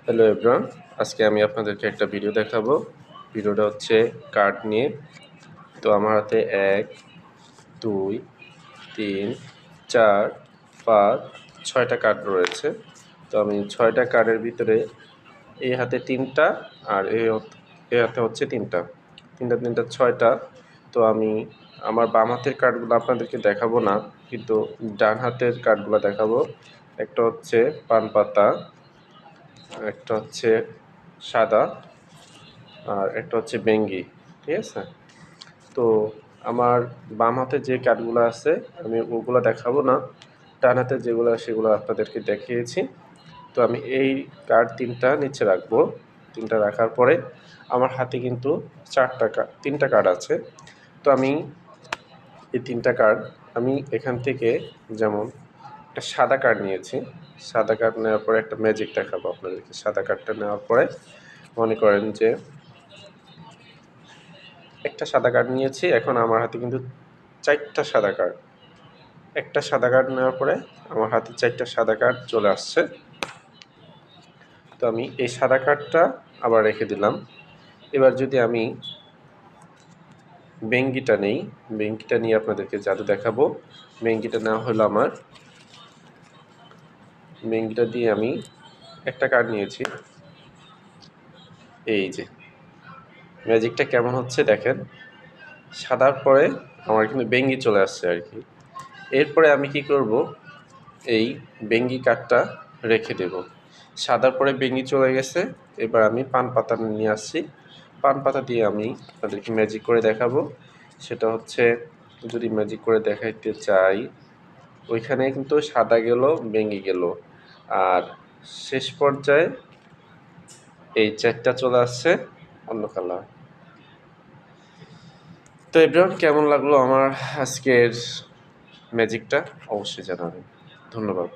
Hello everyone, আজকে আমি আপনাদেরকে একটা ভিডিও দেখাবো। ভিডিওটা হচ্ছে কার্ড নিয়ে। তো আমার হাতে 1, 2, 3, 4, 5, 6টা কার্ড রয়েছে। তো আমি 6টা কার্ডের ভিতরে এই হাতে 3টা আর এই হাতে হচ্ছে 3টা 6টা। তো আমি আমার বাম হাতের কার্ডগুলো আপনাদেরকে দেখাবো না, কিন্তু ডান হাতের কার্ডগুলো দেখাবো। একটা হচ্ছে পান পাতা, একটা হচ্ছে সাদা, আর একটা হচ্ছে বেঙ্গি। ঠিক আছে? তো আমার বাম হাতে যে কার্ডগুলো আছে আমি ওগুলো দেখাবো না, ডান হাতে যেগুলো সেগুলো আপনাদেরকে দেখিয়েছি। তো আমি এই কার্ড 3টা নিচে রাখবো। 3টা রাখার পরে আমার হাতে কিন্তু 3টা কার্ড আছে। তো আমি এই 3টা কার্ড আমি এখান থেকে, যেমন একটা সাদা কার্ড নিয়েছি। সাদা কার্ড নেওয়ার পরে একটা ম্যাজিক দেখাবো আপনাদেরকে। সাদা কার্ডটা নেওয়ার পরে মনে করেন যে একটা সাদা কার্ড নিয়েছি, এখন আমার হাতে কিন্তু 4টা সাদা কার্ড। একটা সাদা কার্ড নেওয়ার পরে আমার হাতে 4টা সাদা কার্ড চলে আসছে। তো আমি এই সাদা কার্ডটা আবার রেখে দিলাম। এবার যদি আমি বেঙ্গিটা নেই, বেঙ্গিটা নিয়ে আপনাদেরকে জাদু দেখাবো। বেঙ্গিটা নেওয়া হলো আমার। বেঙ্গিটা দিয়ে আমি একটা কার্ড নিয়েছি। এই যে ম্যাজিকটা কেমন হচ্ছে দেখেন। সাদার পরে আমার কিন্তু বেঙ্গি চলে আসছে আর কি। এরপরে আমি কি করব, এই বেঙ্গি কার্ডটা রেখে দেব। সাদার পরে বেঙ্গি চলে গেছে। এবার আমি পান পাতা নিয়ে আসছি। পান পাতা দিয়ে আমি আপনাদেরকে ম্যাজিক করে দেখাবো। সেটা হচ্ছে, যদি ম্যাজিক করে দেখাইতে চাই, ওইখানে কিন্তু সাদা গেল, বেঙ্গি গেল, আর শেষ পর্যায়ে এই 4টা চলে আসছে অন্য কালার। তো এভরিওয়ান, কেমন লাগলো আমার আজকের ম্যাজিকটা অবশ্যই জানাবেন। ধন্যবাদ।